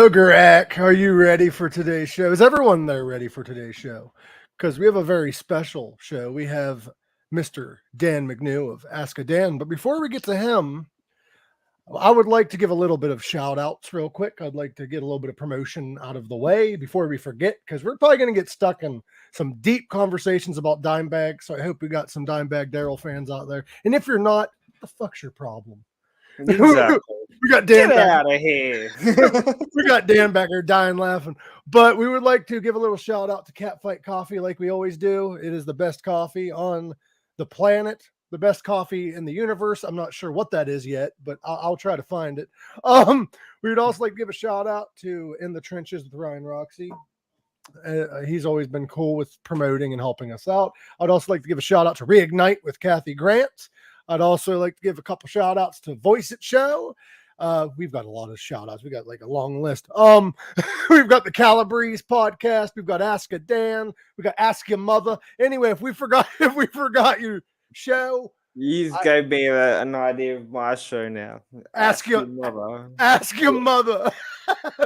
So, Gorak, are you ready for today's show? Is everyone there ready for today's show? Because we have a very special show. We have Mr. Dan McNew of Askadan. But before we get to him, I would like to give a little bit of shout outs real quick. I'd like to get a little bit of promotion out of the way before we forget, because we're probably going to get stuck in some deep conversations about Dimebag. So I hope we got some Dimebag Darrell fans out there. And if you're not, what the fuck's your problem? Exactly. We got Dan Get back. out of here. We got Dan back there dying laughing. But we would like to give a little shout out to Catfight Coffee like we always do. It is the best coffee on the planet, the best coffee in the universe. I'm not sure what that is yet, but I'll try to find it. We would also like to give a shout out to In the Trenches with Ryan Roxie. He's always been cool with promoting and helping us out. I'd also like to give a shout out to Reignite with Cathy Grant. I'd also like to give a couple shout outs to VoiceIt Show. We've got a lot of shout outs. We got like a long list. We've got the Calabrese podcast. We've got Askadan. We got Ask Your Mother. Anyway, if we forgot your show, You gave me an idea of my show now. Ask your mother. Ask your mother.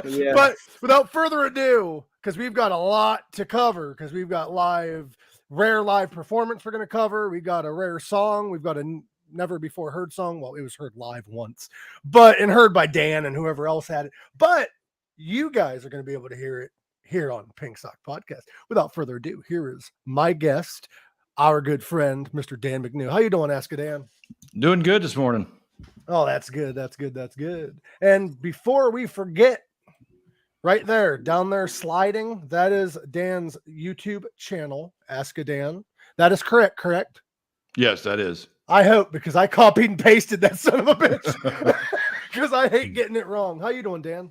Yeah. But without further ado, because we've got a lot to cover, because we've got rare live performance we're going to cover. We got a rare song. We've got a never before heard song. Well, it was heard live once, and heard by Dan and whoever else had it. But you guys are going to be able to hear it here on Pink Sock Podcast. Without further ado, here is my guest, our good friend, Mr. Dan McNew. How you doing, Askadan? Doing good this morning. Oh, that's good. That's good. That's good. And before we forget, right there, down there sliding, that is Dan's YouTube channel, Askadan. That is correct? Yes, that is. I hope, because I copied and pasted that son of a bitch. Because I hate getting it wrong. How you doing, Dan?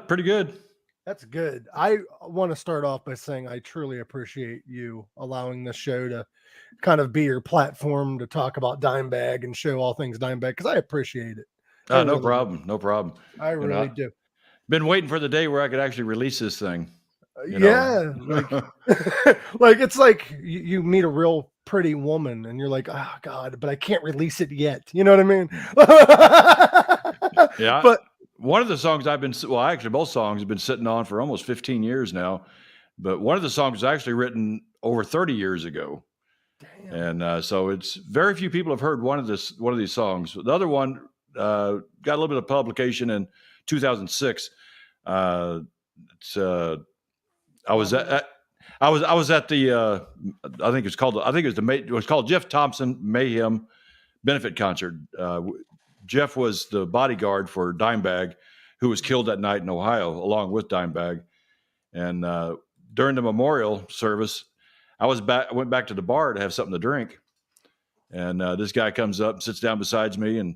Pretty good. That's good. I want to start off by saying I truly appreciate you allowing this show to kind of be your platform to talk about Dimebag and show all things Dimebag, because I appreciate it. No problem. No problem. I really do. Been waiting for the day where I could actually release this thing. Yeah. Like it's like you meet a real pretty woman and you're like, oh God, but I can't release it yet. You know what I mean? Yeah. But one of the songs actually both songs have been sitting on for almost 15 years now. But one of the songs was actually written over 30 years ago. Damn. And so it's very few people have heard one of these songs. The other one got a little bit of publication in 2006. I was at the it was called Jeff Thompson Mayhem benefit concert. Jeff was the bodyguard for Dimebag, who was killed that night in Ohio along with Dimebag. And during the memorial service, I went back to the bar to have something to drink. And this guy comes up and sits down beside me and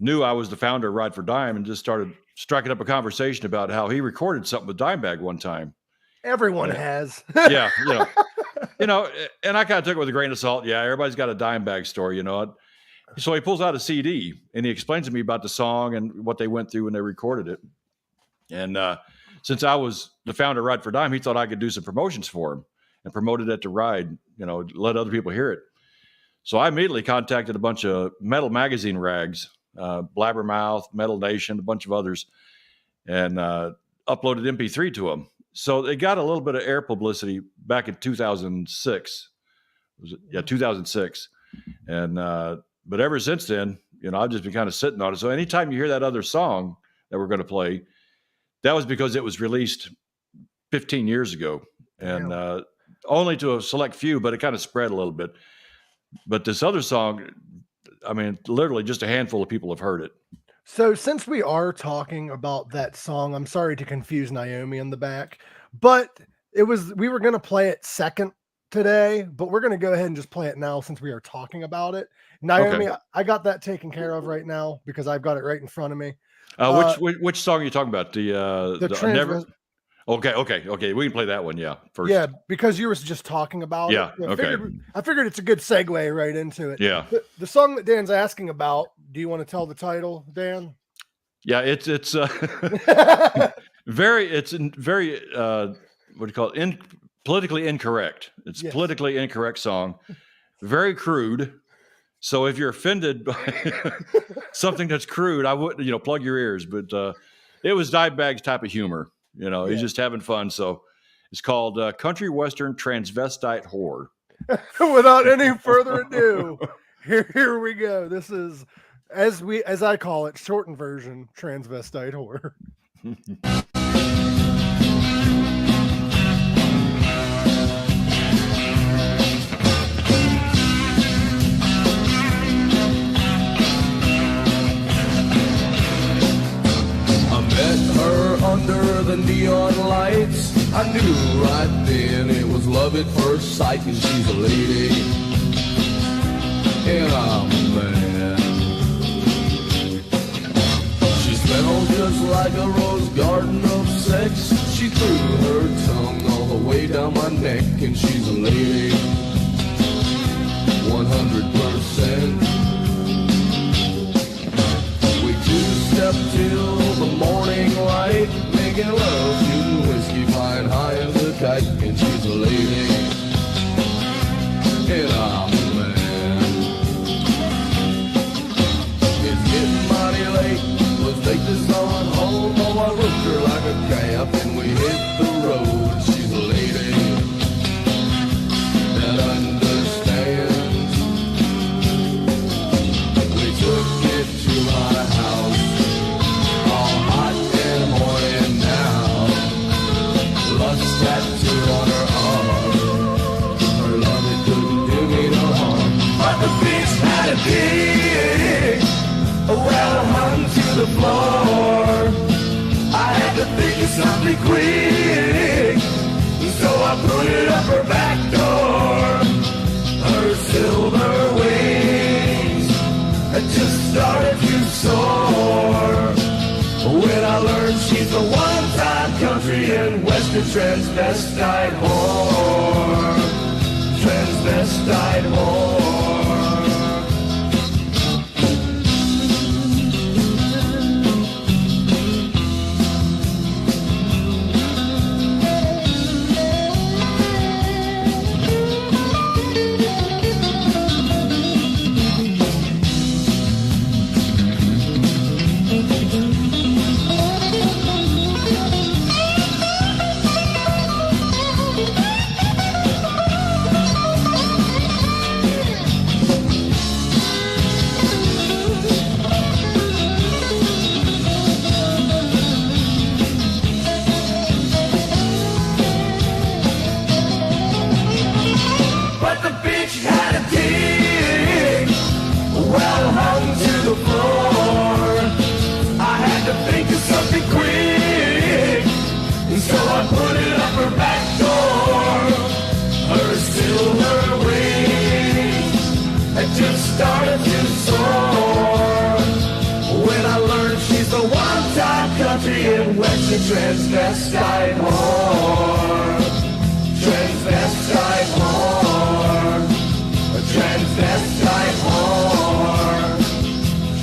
knew I was the founder of Ride for Dime and just started striking up a conversation about how he recorded something with Dimebag one time. Everyone has. Yeah, and I kind of took it with a grain of salt. Yeah, everybody's got a Dimebag story, So he pulls out a CD and he explains to me about the song and what they went through when they recorded it. And since I was the founder of Ride for Dime, he thought I could do some promotions for him and promoted it to Ride, let other people hear it. So I immediately contacted a bunch of metal magazine rags, Blabbermouth, Metal Nation, a bunch of others, and uploaded MP3 to them. So they got a little bit of air publicity back in 2006. 2006. And but ever since then, I've just been kind of sitting on it. So anytime you hear that other song that we're going to play, that was because it was released 15 years ago, and only to a select few, but it kind of spread a little bit. But this other song, I mean, literally just a handful of people have heard it. So since we are talking about that song, I'm sorry to confuse Noami in the back, but we were going to play it second today, but we're going to go ahead and just play it now since we are talking about it. Noami, okay. I got that taken care of right now because I've got it right in front of me. Which song are you talking about? The Never. Okay. We can play that one. Yeah. First. Yeah, because you were just talking about it. Okay. I figured it's a good segue right into it. Yeah. The song that Dan's asking about. Do you want to tell the title, Dan? Yeah, it's very what do you call it? Politically incorrect. It's politically incorrect song. Very crude. So if you're offended by something that's crude, I would, plug your ears. But It was Dimebag's type of humor. You know, he's Yeah. just having fun. So it's called Country Western Transvestite Whore. Without any further ado, here we go. This is, as I call it, shortened version, Transvestite Whore. Under the neon lights, I knew right then it was love at first sight, and she's a lady, and I'm a man. She smelled just like a rose garden of sex. She threw her tongue all the way down my neck, and she's a lady, 100%. We two-step till the morning light, making love, shooting whiskey, flying high as a kite, and she's a lady, and I'm a man. It's getting mighty late, let's take this on home. Oh, I roped her like a calf, and we hit the road. She's a lady that understands. We took it to my house, all hot and horny now. Lust tattoo on her arm, her love, it couldn't do me no harm. But the bitch had a dick, well hung to the floor. I had to think of something quick, so I put it up her back door. Her silver wings had just started to soar, when I learned she's the one-time country and western transvestite whore. Transvestite whore. Transvestite whore, transvestite whore, transvestite whore,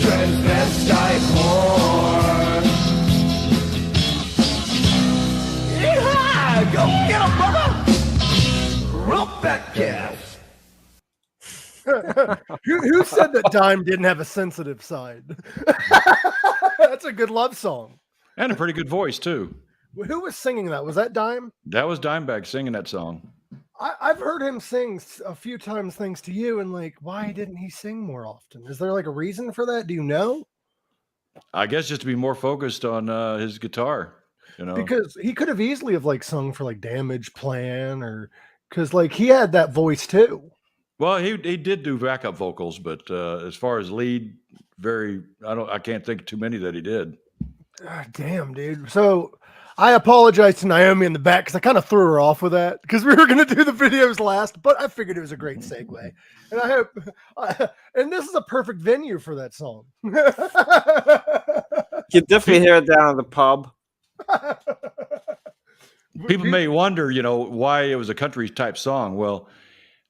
transvestite whore. Yeehaw! Go get 'em, brother! Rope that calf. Who said that Dime didn't have a sensitive side? That's a good love song. And a pretty good voice, too. Who was singing that? Was that Dime? That was Dimebag singing that song. I've heard him sing a few times thanks to you, and like, why didn't he sing more often? Is there like a reason for that? Do you know? I guess just to be more focused on his guitar, you know. Because he could have easily have like sung for like Damage Plan, or because like he had that voice too. Well, he did do backup vocals, but as far as lead, I can't think of too many that he did. God damn, dude. So I apologize to Noami in the back because I kind of threw her off with that because we were going to do the videos last, but I figured it was a great segue. And I hope, and this is a perfect venue for that song. You can definitely hear it down at the pub. People may wonder, you know, why it was a country type song. Well,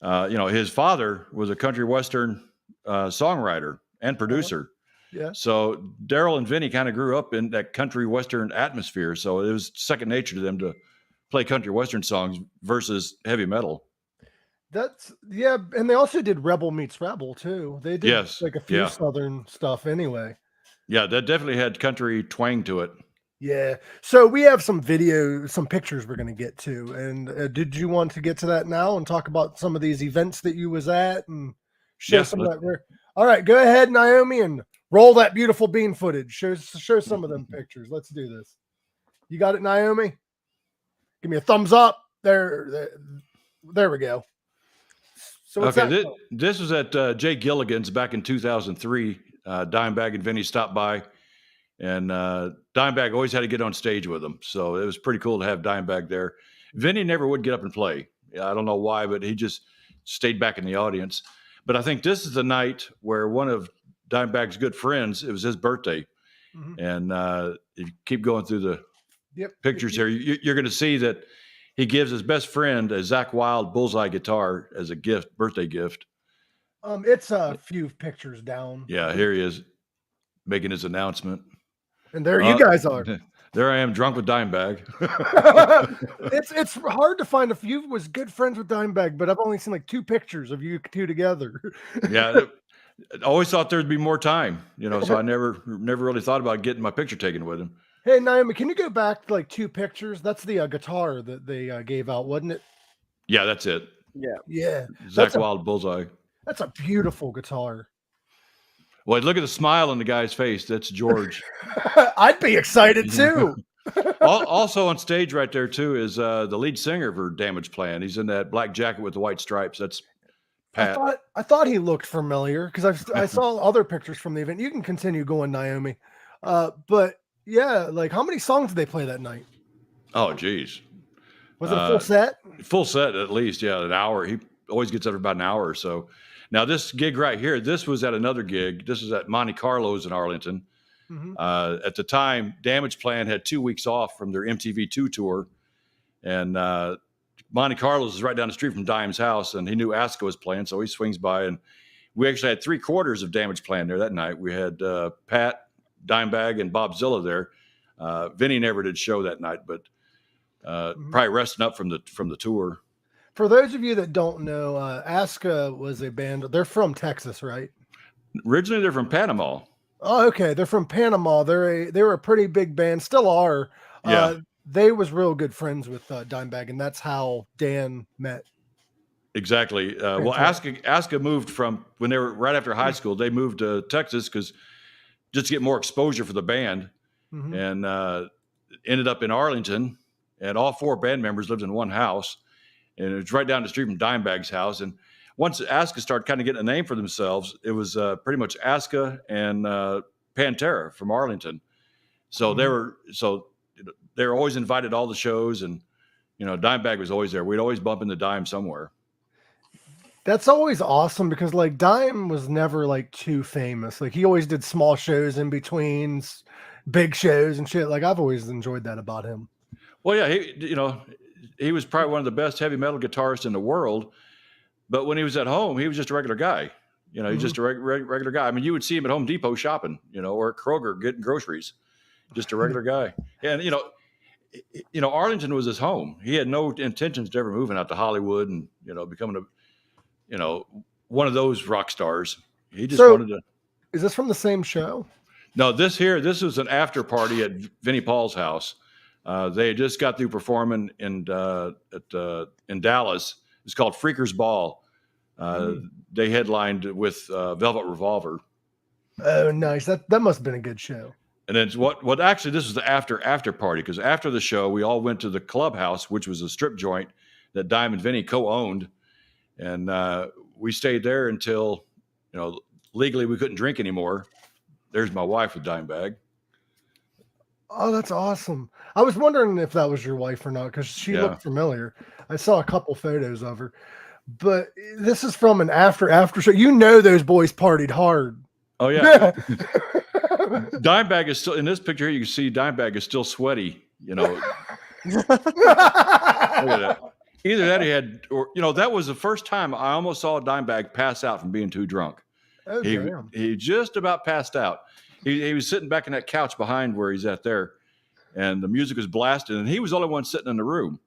you know, his father was a country western songwriter and producer. Yeah. So Darrell and Vinny kind of grew up in that country western atmosphere. So it was second nature to them to play country western songs versus heavy metal. That's yeah, and they also did Rebel Meets Rebel too. They did like a few Southern stuff anyway. Yeah, that definitely had country twang to it. Yeah. So we have some pictures we're going to get to. And did you want to get to that now and talk about some of these events that you was at and show some of that? All right, go ahead, Noami, and roll that beautiful bean footage. Show some of them pictures. Let's do this. You got it, Noami? Give me a thumbs up. There we go. So okay, this was at Jay Gilligan's back in 2003. Dimebag and Vinny stopped by. And Dimebag always had to get on stage with him. So it was pretty cool to have Dimebag there. Vinny never would get up and play. I don't know why, but he just stayed back in the audience. But I think this is the night where one of Dimebag's good friends, it was his birthday. Mm-hmm. And if you keep going through the pictures here, you're going to see that he gives his best friend a Zakk Wylde Bullseye guitar as a gift, birthday gift. It's a few pictures down. Yeah, here he is making his announcement. And there you guys are. There I am, drunk with Dimebag. It's hard to find if you was good friends with Dimebag, but I've only seen like 2 pictures of you two together. Yeah, I always thought there'd be more time, so I never really thought about getting my picture taken with him. Hey, Noami, can you go back to like 2 pictures? That's the guitar that they gave out, wasn't it? Yeah, that's it. Yeah. Zakk Wylde Bullseye. That's a beautiful guitar. Well, look at the smile on the guy's face. That's George. I'd be excited too. Also on stage right there too is the lead singer for Damage Plan. He's in that black jacket with the white stripes. That's Pat. I thought he looked familiar because I saw other pictures from the event. You can continue going, Noami. But yeah, like how many songs did they play that night? Oh, geez. Was it a full set? Full set at least, yeah, an hour. He always gets up about an hour or so. Now, this gig right here, this was at another gig. This was at Monte Carlo's in Arlington. Mm-hmm. At the time, Damage Plan had 2 weeks off from their MTV2 tour. And Monte Carlo's is right down the street from Dime's house, and he knew Aska was playing, so he swings by. And we actually had 3/4 of Damage Plan there that night. We had Pat, Dimebag, and Bob Zilla there. Vinny never did show that night, but probably resting up from the tour. For those of you that don't know, Aska was a band. They're from Texas, right? Originally, they're from Panama. Oh, okay. They're from Panama. They were a pretty big band, still are. Yeah. They was real good friends with Dimebag, and that's how Dan met. Exactly. Well, Aska moved from when they were right after high school. They moved to Texas just to get more exposure for the band, and ended up in Arlington. And all 4 band members lived in one house. And it was right down the street from Dimebag's house. And once Aska started kind of getting a name for themselves, it was pretty much Aska and Pantera from Arlington. So they were always invited to all the shows, and Dimebag was always there. We'd always bump into Dime somewhere. That's always awesome because like Dime was never like too famous. Like he always did small shows in between big shows and shit. Like I've always enjoyed that about him. Well, yeah, he was probably one of the best heavy metal guitarists in the world, but when he was at home, he was just a regular guy. He's just a regular guy. I mean, you would see him at Home Depot shopping, or at Kroger getting groceries, just a regular guy. And, Arlington was his home. He had no intentions of ever moving out to Hollywood and, becoming one of those rock stars. He just wanted to. Is this from the same show? No, this was an after party at Vinnie Paul's house. They had just got through performing in Dallas. It's called Freakers Ball. They headlined with Velvet Revolver. Oh, nice. That must have been a good show. And then actually this was the after party, because after the show we all went to the Clubhouse, which was a strip joint that Dime and Vinny co-owned, and we stayed there until legally we couldn't drink anymore. There's my wife with Dimebag. Oh, that's awesome. I was wondering if that was your wife or not, because she looked familiar. I saw a couple photos of her. But this is from an after show. Those boys partied hard. Oh, yeah. Dimebag is still, in this picture here, you can see Dimebag is still sweaty, Look at that. Either that that was the first time I almost saw Dimebag pass out from being too drunk. Oh, he just about passed out. He was sitting back in that couch behind where he's at there, and the music was blasting, and he was the only one sitting in the room.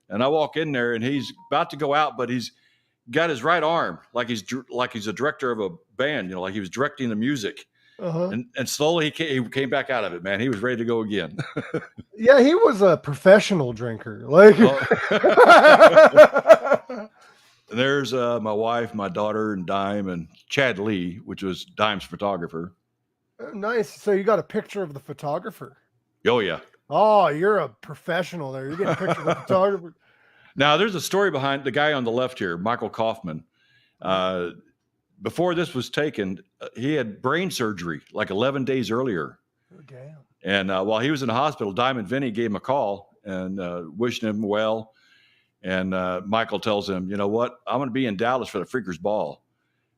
And I walk in there, and he's about to go out, but he's got his right arm like he's a director of a band, like he was directing the music. Uh-huh. And slowly he came back out of it, man. He was ready to go again. Yeah, he was a professional drinker. Like, There's my wife, my daughter, and Dime, and Chad Lee, which was Dime's photographer. Oh, nice. So you got a picture of the photographer. Oh, yeah. Oh, you're a professional there. You're getting a picture of the photographer. Now, there's a story behind the guy on the left here, Michael Kaufman. Before this was taken, he had brain surgery like 11 days earlier. Oh, damn. And while he was in the hospital, Dime and Vinny gave him a call and wishing him well. And Michael tells him, you know what? I'm going to be in Dallas for the Freakers Ball.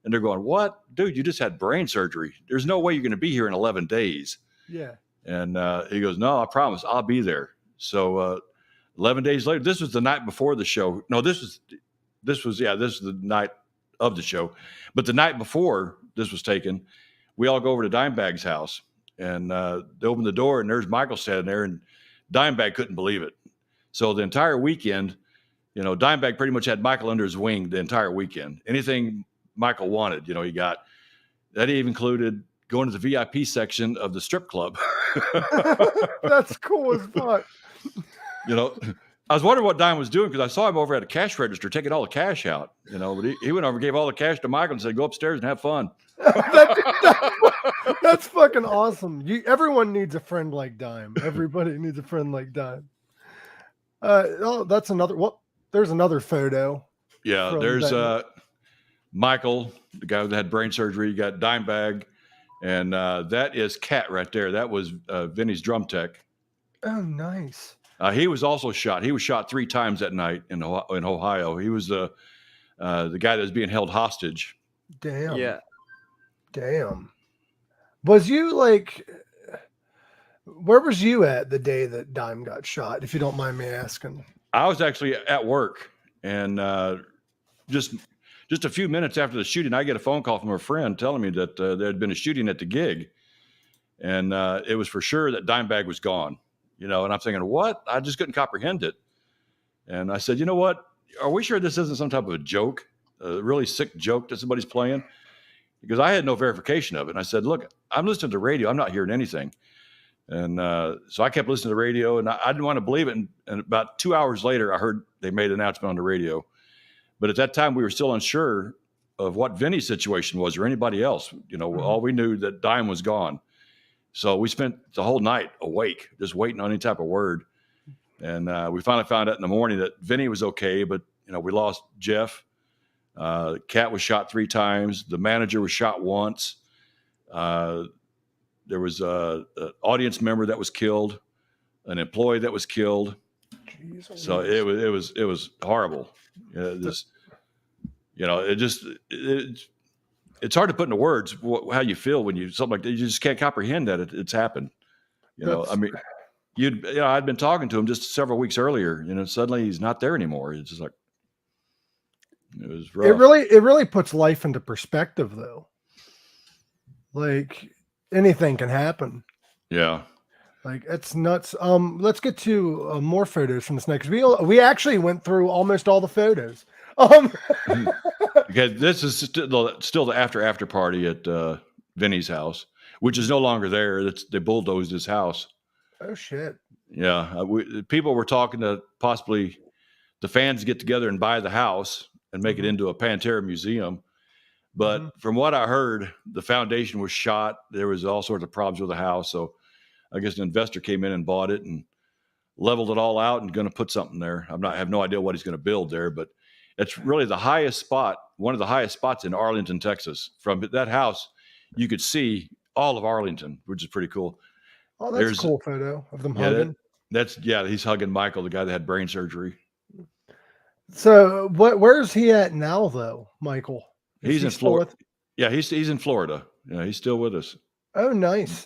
And they're going, what? Dude, you just had brain surgery. There's no way you're going to be here in 11 days. Yeah. And he goes, no, I promise I'll be there. So 11 days later, this was the night before the show. No, this was the night of the show. But the night before this was taken, we all go over to Dimebag's house. And they open the door, and there's Michael standing there, and Dimebag couldn't believe it. So the entire weekend, you know, Dimebag pretty much had Michael under his wing the entire weekend. Anything Michael wanted, you know, he got. That even included going to the VIP section of the strip club. That's cool as fuck. You know, I was wondering what Dime was doing because I saw him over at a cash register taking all the cash out, you know, but he went over and gave all the cash to Michael and said, go upstairs and have fun. That's fucking awesome. Everyone needs a friend like Dime. Everybody needs a friend like Dime. That's another. Well, there's another photo. Yeah, there's Michael, the guy that had brain surgery. You got Dimebag, and that is Cat right there. That was Vinny's drum tech. Oh, nice. He was also shot. He was shot 3 times that night in Ohio. He was the guy that was being held hostage. Damn. Yeah. Damn. Was you like, where was you at the day that Dime got shot, if you don't mind me asking? I was actually at work, and just a few minutes after the shooting, I get a phone call from a friend telling me that there had been a shooting at the gig, and it was for sure that Dimebag was gone. You know, and I'm thinking, what? I just couldn't comprehend it. And I said, you know what? Are we sure this isn't some type of a joke, a really sick joke that somebody's playing? Because I had no verification of it. And I said, look, I'm listening to radio. I'm not hearing anything. And so I kept listening to the radio, and I didn't want to believe it. And about 2 hours later, I heard they made an announcement on the radio. But at that time, we were still unsure of what Vinny's situation was or anybody else. You know, all we knew that Dime was gone. So we spent the whole night awake, just waiting on any type of word. And we finally found out in the morning that Vinny was okay, but, you know, we lost Jeff. Cat was shot 3 times. The manager was shot once. There was an audience member that was killed, an employee that was killed. Jeez, so it was horrible. It's hard to put into words how you feel when something like that. You just can't comprehend that it's happened. You know, I mean, I'd been talking to him just several weeks earlier. You know, suddenly he's not there anymore. It's just like it was rough. It really puts life into perspective, though. Like anything can happen. Yeah. Like it's nuts. Let's get to more photos from this night because we actually went through almost all the photos. Okay, this is still the after party at Vinny's house, which is no longer there. They bulldozed his house. Oh shit! Yeah, people were talking to possibly the fans get together and buy the house and make it into a Pantera museum. But from what I heard, the foundation was shot. There was all sorts of problems with the house, so I guess an investor came in and bought it and leveled it all out and going to put something there. I have no idea what he's going to build there, but it's really the highest spot, one of the highest spots in Arlington, Texas. From that house, you could see all of Arlington, which is pretty cool. Oh, that's a cool photo of them hugging. He's hugging Michael, the guy that had brain surgery. So where's he at now, though, Michael? He's in Florida. Yeah, he's in Florida. Yeah, he's still with us. Oh, nice.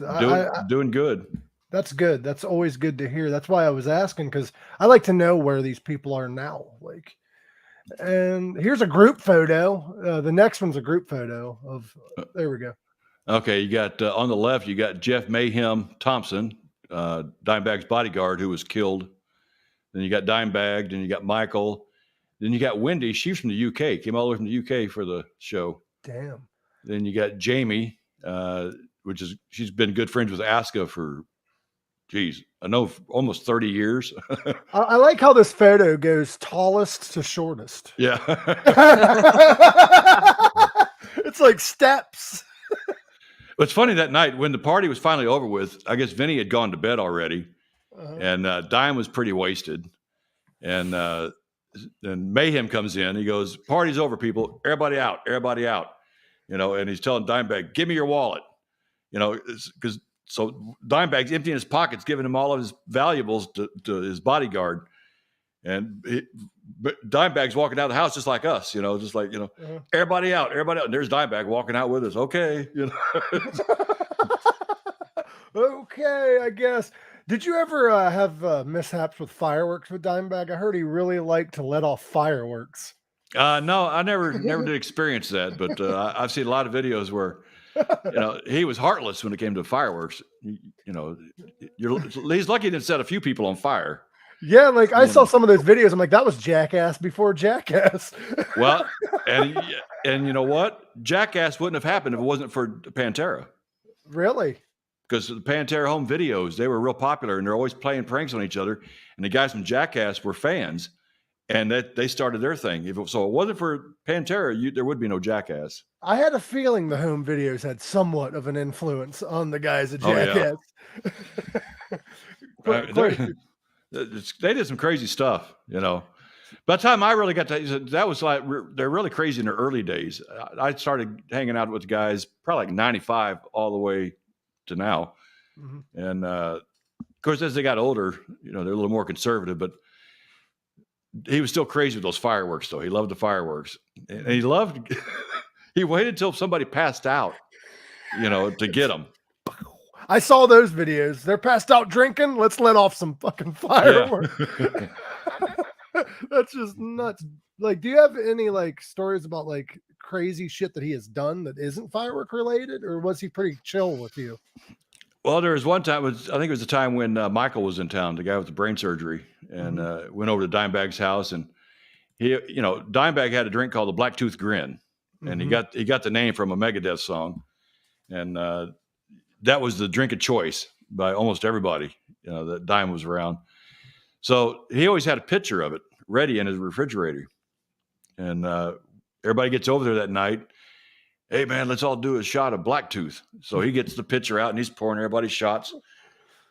Doing good. That's good. That's always good to hear. That's why I was asking, because I like to know where these people are now. Like, and here's a group photo. The next one's a group photo of. There we go. Okay, you got on the left. You got Jeff Mayhem Thompson, Dimebag's bodyguard, who was killed. Then you got Dimebag. Then you got Michael. Then you got Wendy. She's from the UK. Came all the way from the UK for the show. Damn. Then you got Jamie, she's been good friends with Aska for, geez, I know almost 30 years. I like how this photo goes tallest to shortest. Yeah. It's like steps. It's funny that night when the party was finally over with, I guess Vinny had gone to bed already, and Dime was pretty wasted. And Mayhem comes in. He goes, "Party's over, people. Everybody out. Everybody out." And he's telling Dimebag, "Give me your wallet." So Dimebag's emptying his pockets, giving him all of his valuables to his bodyguard. And Dimebag's walking out of the house just like us, just like, everybody out. And there's Dimebag walking out with us. Okay. Okay, I guess. Did you ever have mishaps with fireworks with Dimebag? I heard he really liked to let off fireworks. No, I never did experience that, but I've seen a lot of videos where, he was heartless when it came to fireworks. He's lucky to set a few people on fire. Yeah, like I saw some of those videos. I'm like, that was Jackass before Jackass. Well, and you know what? Jackass wouldn't have happened if it wasn't for Pantera. Really? Because the Pantera home videos, they were real popular, and they're always playing pranks on each other. And the guys from Jackass were fans, and they started their thing. So it wasn't for Pantera, there would be no Jackass. I had a feeling the home videos had somewhat of an influence on the guys at Jackass. They did some crazy stuff, By the time I really got to that was like, they're really crazy in their early days. I started hanging out with the guys probably like 95 all the way to now. Mm-hmm. And of course, as they got older, they're a little more conservative, but he was still crazy with those fireworks, though. He loved the fireworks. And he waited till somebody passed out, to get them. I saw those videos. They're passed out drinking. Let's let off some fucking fireworks. Yeah. That's just nuts. Like, do you have any stories about crazy shit that he has done that isn't firework related, or was he pretty chill with you? Well, there was one time, I think it was the time when Michael was in town, the guy with the brain surgery, and went over to Dimebag's house, and Dimebag had a drink called the Black Tooth Grin, and he got the name from a Megadeth song, and that was the drink of choice by almost everybody, that Dime was around. So he always had a picture of it ready in his refrigerator. And everybody gets over there that night. Hey, man, let's all do a shot of Blacktooth. So he gets the pitcher out and he's pouring everybody shots.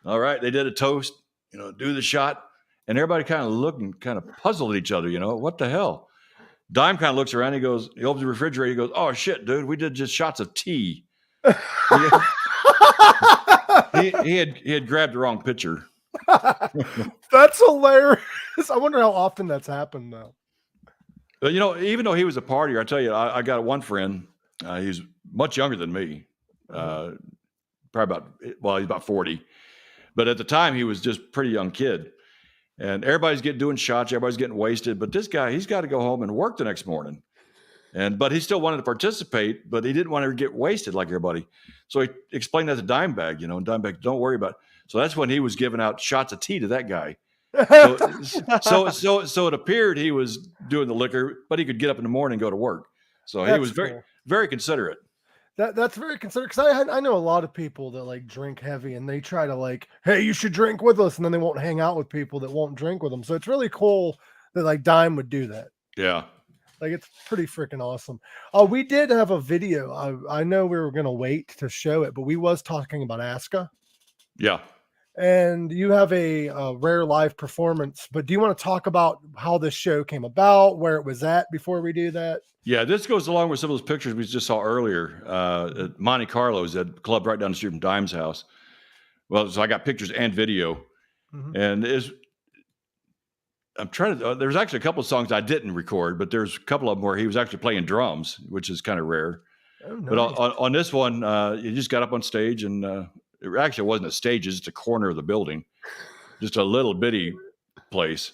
All right, they did a toast, do the shot. And everybody kind of looking, kind of puzzled at each other, what the hell? Dime kind of looks around. He opens the refrigerator. He goes, "Oh, shit, dude, we did just shots of tea." He had grabbed the wrong pitcher. That's hilarious. I wonder how often that's happened though. But even though he was a partier, I tell you, I got one friend. He's much younger than me. He's about 40. But at the time, he was just a pretty young kid. And everybody's doing shots. Everybody's getting wasted. But this guy, he's got to go home and work the next morning. But he still wanted to participate, but he didn't want to get wasted like everybody. So he explained that to Dimebag, and Dimebag, "Don't worry about it." So that's when he was giving out shots of tea to that guy. So it appeared he was doing the liquor, but he could get up in the morning and go to work. So he was very, very considerate. That's very considerate, because I know a lot of people that drink heavy, and they try to hey, you should drink with us, and then they won't hang out with people that won't drink with them. So it's really cool that Dime would do that. Yeah. It's pretty freaking awesome. We did have a video. I know we were going to wait to show it, but we was talking about Aska. Yeah. And you have a rare live performance, but do you want to talk about how this show came about, where it was at before we do that? Yeah, this goes along with some of those pictures we just saw earlier at Monte Carlo's, that club right down the street from Dime's house. Well, so I got pictures and video. Mm-hmm. And there's actually a couple of songs I didn't record, but there's a couple of them where he was actually playing drums, which is kind of rare. Oh, nice. But on this one, he just got up on stage, and it actually wasn't a stage, it's just a corner of the building, just a little bitty place,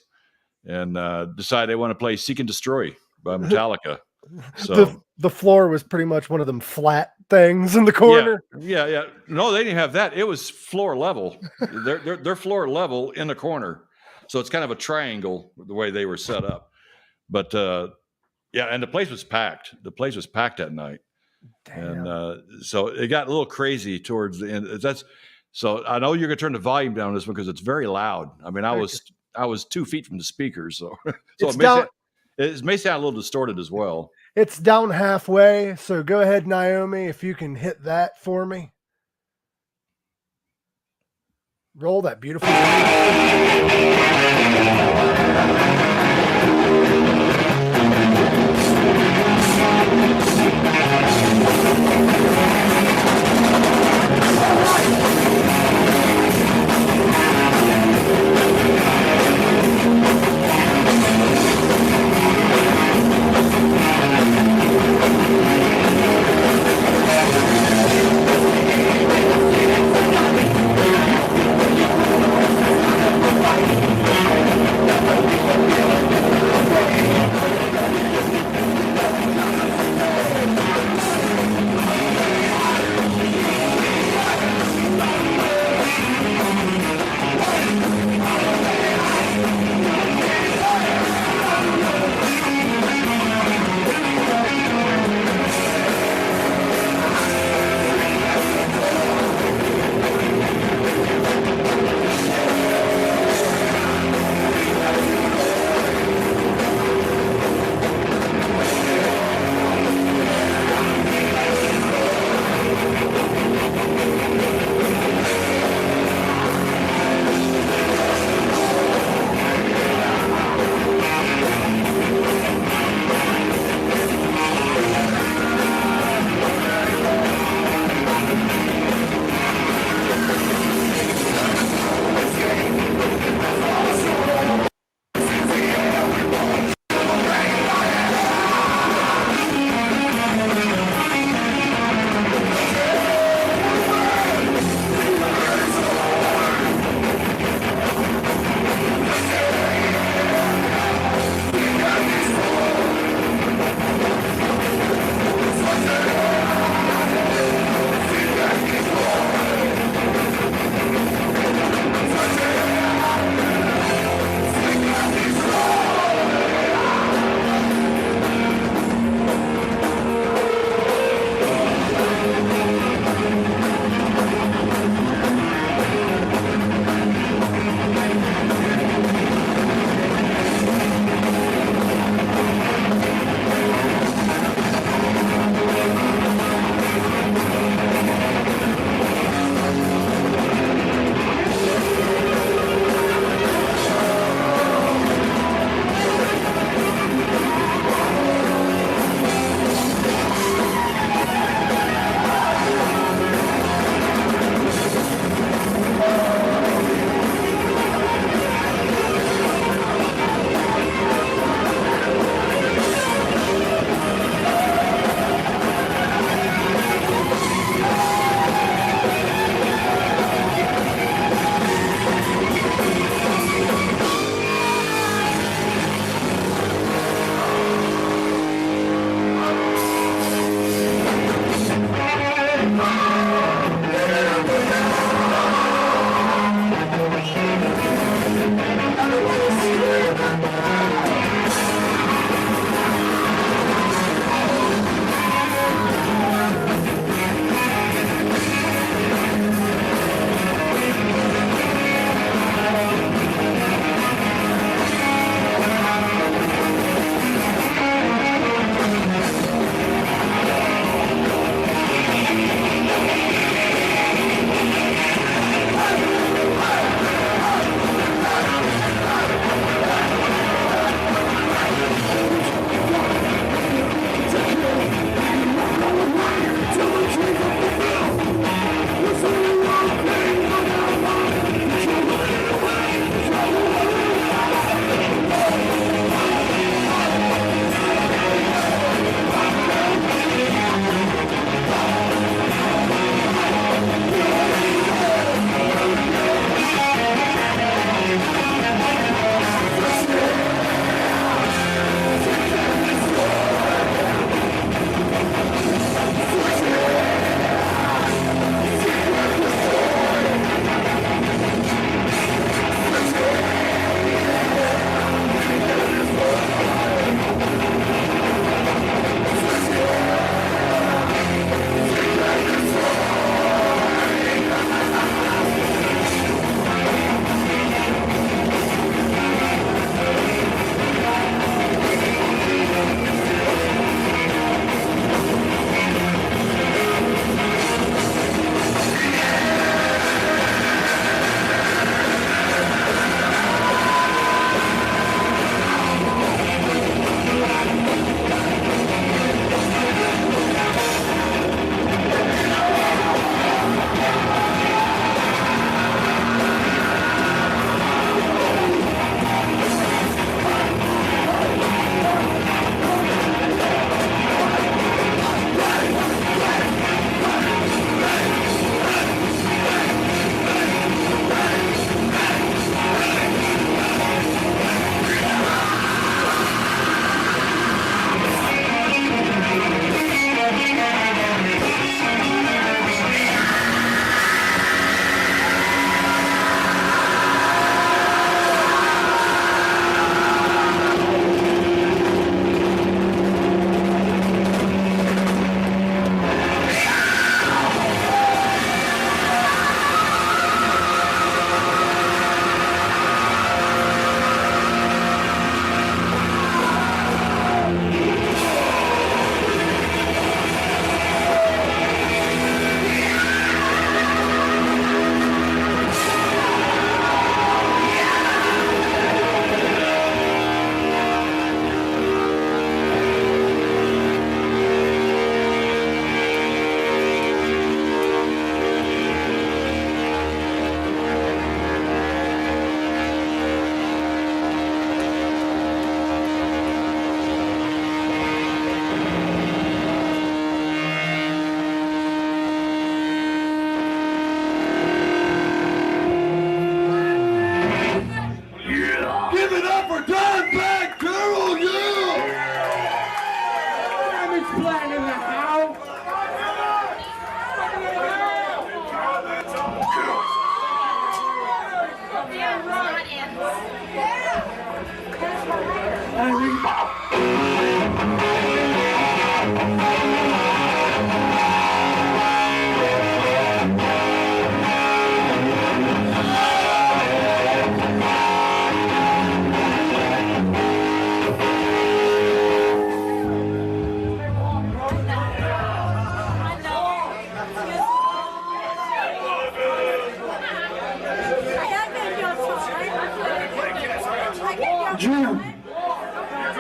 and decided they want to play Seek and Destroy by Metallica. So the floor was pretty much one of them flat things in the corner. Yeah. No, they didn't have that. It was floor level. They're floor level in the corner. So it's kind of a triangle the way they were set up. But and the place was packed. The place was packed that night. Damn. And so it got a little crazy towards the end. So I know you're gonna turn the volume down on this one because it's very loud. I mean, I was 2 feet from the speakers, so It's it may sound a little distorted as well. It's down halfway, so go ahead, Noami, if you can hit that for me. Roll that beautiful.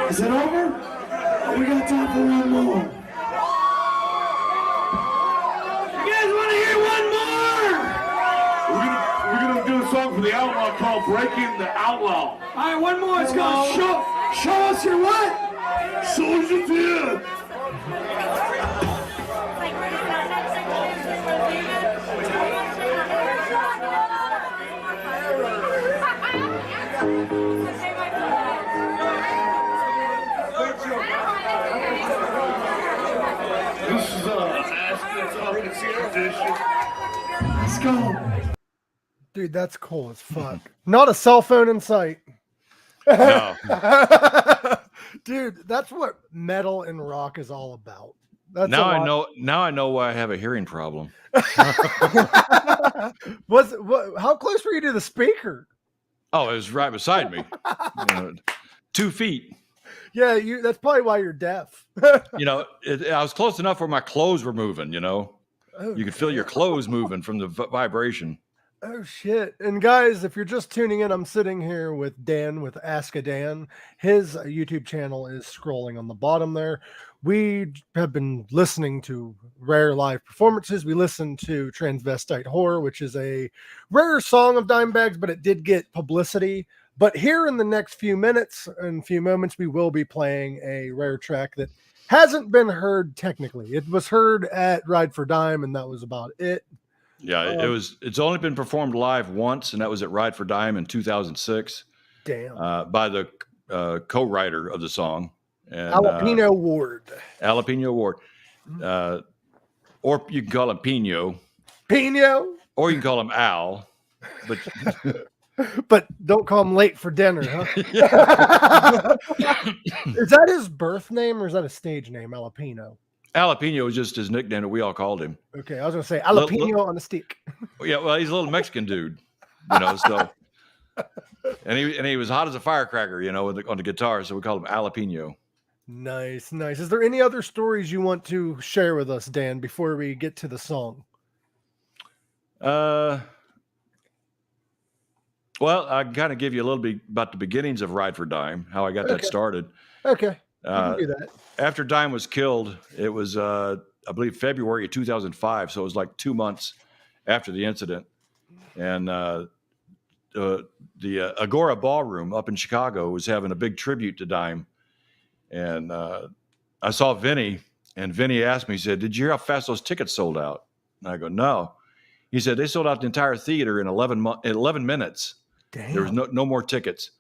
Is it over? We got time for one more. You guys want to hear one more? We're gonna do a song for the outlaw called "Breaking the Outlaw." All right, one more. It's called "Show Us Your What." Shows your fear. This is Askadan's edition. Let's go. Dude, that's cool as fuck. Not a cell phone in sight. No. Dude, that's what metal and rock is all about. That's Now I know. Now I know why I have a hearing problem. How close were you to the speaker? Oh, it was right beside me. 2 feet. Yeah, that's probably why you're deaf. I was close enough where my clothes were moving. You could feel your clothes moving from the vibration. Oh shit. And guys, if you're just tuning in, I'm sitting here with Dan with Askadan. His YouTube channel is scrolling on the bottom there. We have been listening to rare live performances. We listened to Transvestite Horror, which is a rare song of Dimebag's, but it did get publicity. But here in the next few minutes and few moments, we will be playing a rare track that hasn't been heard technically. It was heard at Ride for Dime, and that was about it. Yeah, it's only been performed live once, and that was at Ride for Dime in 2006. Damn. By the co-writer of the song. And, Jalapeno Ward. Jalapeno Ward. Or you can call him Pino. Pino? Or you can call him Al. But But don't call him late for dinner, huh? Is that his birth name or is that a stage name, Jalapeno? Jalapeno was just his nickname that we all called him. Okay, I was going to say jalapeno on a stick. Yeah, well, he's a little Mexican dude, so. And he was hot as a firecracker, on the guitar, so we called him Jalapeno. Nice. Is there any other stories you want to share with us, Dan, before we get to the song? Well, I can kind of give you a little bit about the beginnings of Ride for Dime, how I got that started. Okay, we can do that. After Dime was killed, it was, I believe, February of 2005, so it was like 2 months after the incident. And the Agora Ballroom up in Chicago was having a big tribute to Dime. And I saw Vinny, and Vinny asked me, he said, "Did you hear how fast those tickets sold out?" And I go, "No." He said, "They sold out the entire theater in 11 minutes. Damn. There was no more tickets."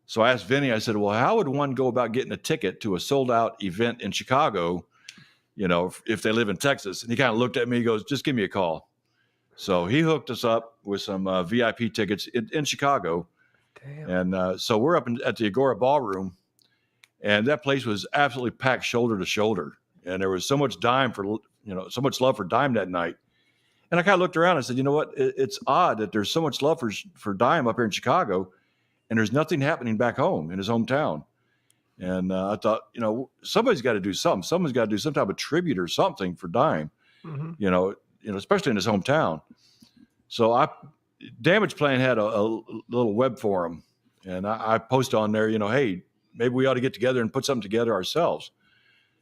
So I asked Vinny, I said, "Well, how would one go about getting a ticket to a sold out event in Chicago, if they live in Texas?" And he kind of looked at me, he goes, "Just give me a call." So he hooked us up with some VIP tickets in Chicago. Damn. And so we're up at the Agora Ballroom, and that place was absolutely packed shoulder to shoulder. And there was so much so much love for Dime that night. And I kind of looked around and said, "You know what? It's odd that there's so much love for Dime up here in Chicago, and there's nothing happening back home in his hometown." And I thought, somebody's got to do something. Someone's got to do some type of tribute or something for Dime, especially in his hometown. So Damage Plan had a little web forum, and I posted on there, hey, maybe we ought to get together and put something together ourselves,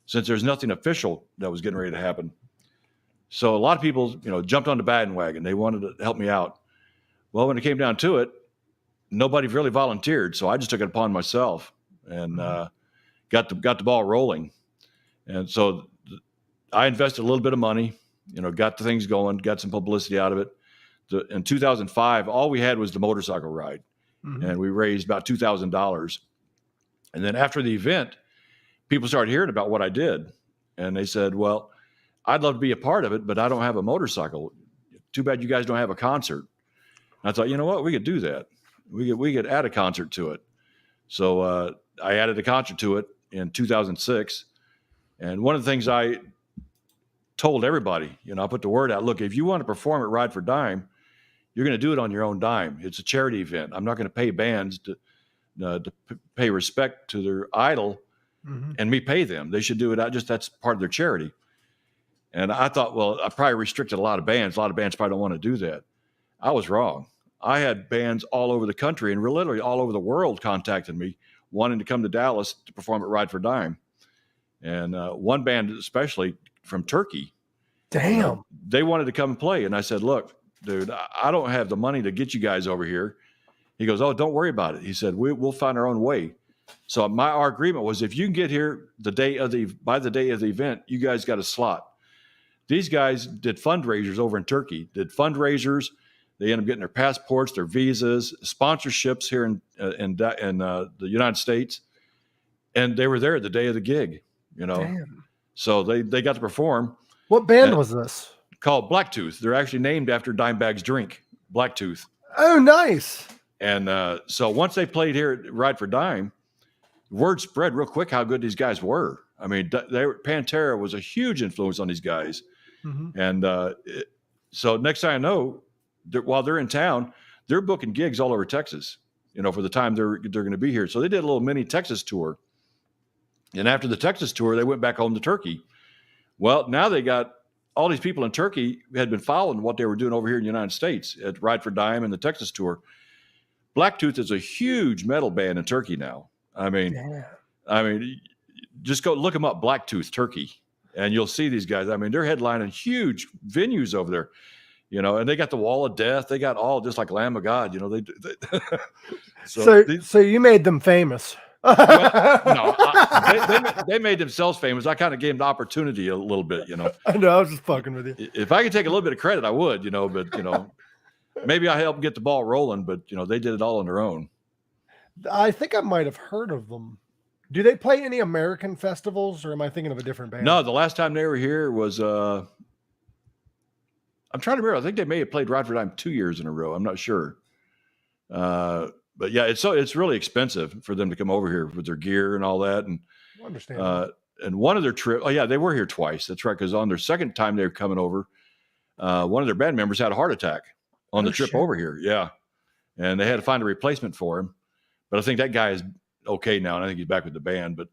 since there's nothing official that was getting ready to happen. So a lot of people, jumped on the bandwagon. They wanted to help me out. Well, when it came down to it, nobody really volunteered. So I just took it upon myself and got the ball rolling. And so I invested a little bit of money, got the things going, got some publicity out of it. In 2005, all we had was the motorcycle ride. Mm-hmm. And we raised about $2,000. And then after the event, people started hearing about what I did. And they said, "Well, I'd love to be a part of it, but I don't have a motorcycle. Too bad you guys don't have a concert." And I thought, you know what? We could do that. We could add a concert to it. So I added a concert to it in 2006. And one of the things I told everybody, I put the word out, look, if you want to perform at Ride for Dime, you're going to do it on your own dime. It's a charity event. I'm not going to pay bands to pay respect to their idol and me pay them. They should do it. That's part of their charity. And I thought, well, I probably restricted a lot of bands. A lot of bands probably don't want to do that. I was wrong. I had bands all over the country and literally all over the world contacting me wanting to come to Dallas to perform at Ride for Dime. And one band, especially from Turkey, Damn. they wanted to come and play. And I said, look, dude, I don't have the money to get you guys over here. He goes, oh, don't worry about it. He said, we'll find our own way. So our agreement was, if you can get here by the day of the event, you guys got a slot. These guys did fundraisers over in Turkey, They ended up getting their passports, their visas, sponsorships here in the United States. And they were there the day of the gig, Damn. So they got to perform. What band was this? Called Blacktooth. They're actually named after Dimebag's drink, Blacktooth. Oh, nice. And so once they played here at Ride for Dime, word spread real quick how good these guys were. I mean, Pantera was a huge influence on these guys. Mm-hmm. And so next thing I know, while they're in town, they're booking gigs all over Texas, for the time they're going to be here. So they did a little mini Texas tour. And after the Texas tour, they went back home to Turkey. Well, now they got all these people in Turkey who had been following what they were doing over here in the United States at Ride for Dime and the Texas tour. Blacktooth is a huge metal band in Turkey now. I mean, just go look them up, Blacktooth, Turkey, and you'll see these guys. I mean, they're headlining huge venues over there, and they got the Wall of Death. They got all just like Lamb of God, So you made them famous. Well, no, they made themselves famous. I kind of gave them the opportunity a little bit, I know, I was just fucking with you. If I could take a little bit of credit, I would, but maybe I helped get the ball rolling, but they did it all on their own. I think I might have heard of them. Do they play any American festivals, or am I thinking of a different band? No, the last time they were here was I'm trying to remember. I think they may have played Ride for Dime 2 years in a row. I'm not sure. But yeah, it's really expensive for them to come over here with their gear and all that. And I understand. And one of their trips, they were here twice. That's right, because on their second time they were coming over, one of their band members had a heart attack on the trip over here. Yeah, and they had to find a replacement for him. But I think that guy is okay now, and I think he's back with the band. But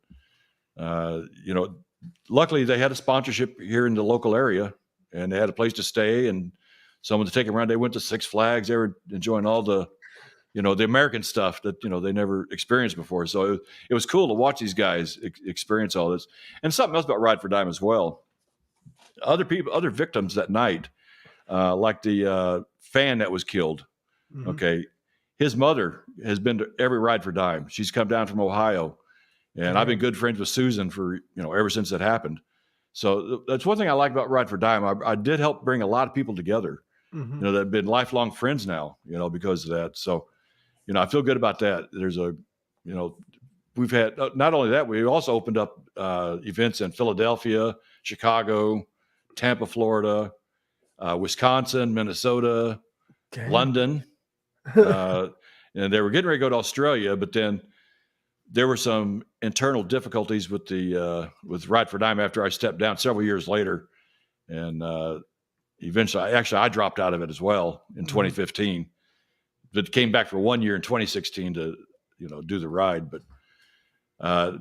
luckily they had a sponsorship here in the local area, and they had a place to stay and someone to take them around. They went to Six Flags. They were enjoying all the the American stuff that, they never experienced before. So it was cool to watch these guys experience all this. And something else about Ride for Dime as well. Other victims that night, like the fan that was killed. Mm-hmm. Okay. His mother has been to every Ride for Dime. She's come down from Ohio, and I've been good friends with Susan for, ever since that happened. So that's one thing I like about Ride for Dime. I did help bring a lot of people together, mm-hmm. That have been lifelong friends now, because of that. So, I feel good about that. There's we've had, not only that, we also opened up events in Philadelphia, Chicago, Tampa, Florida, Wisconsin, Minnesota, London. And they were getting ready to go to Australia, but then there were some internal difficulties with with Ride for Dime after I stepped down several years later. And eventually, I dropped out of it as well in 2015. But came back for 1 year in 2016 to, do the ride. But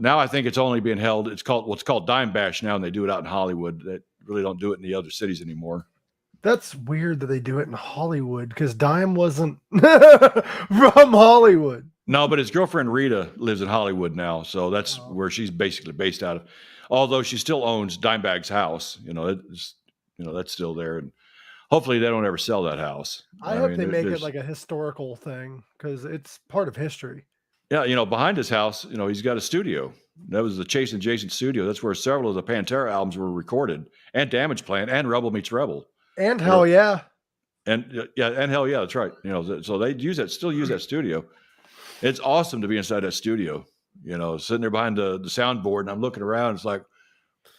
now I think it's only being held. It's called what's called Dime Bash now, and they do it out in Hollywood. They really don't do it in the other cities anymore. That's weird that they do it in Hollywood, because Dime wasn't from Hollywood. No, but his girlfriend Rita lives in Hollywood now, so that's where she's basically based out of. Although she still owns Dimebag's house, that's still there, and hopefully they don't ever sell that house. I hope they make it like a historical thing, because it's part of history. Yeah, behind his house, he's got a studio. That was the Chase and Jason studio. That's where several of the Pantera albums were recorded, and Damage Plan, and Rebel Meets Rebel. And Hell Yeah. And Hell Yeah, that's right. So they still use that studio. It's awesome to be inside that studio, sitting there behind the soundboard, and I'm looking around. It's like,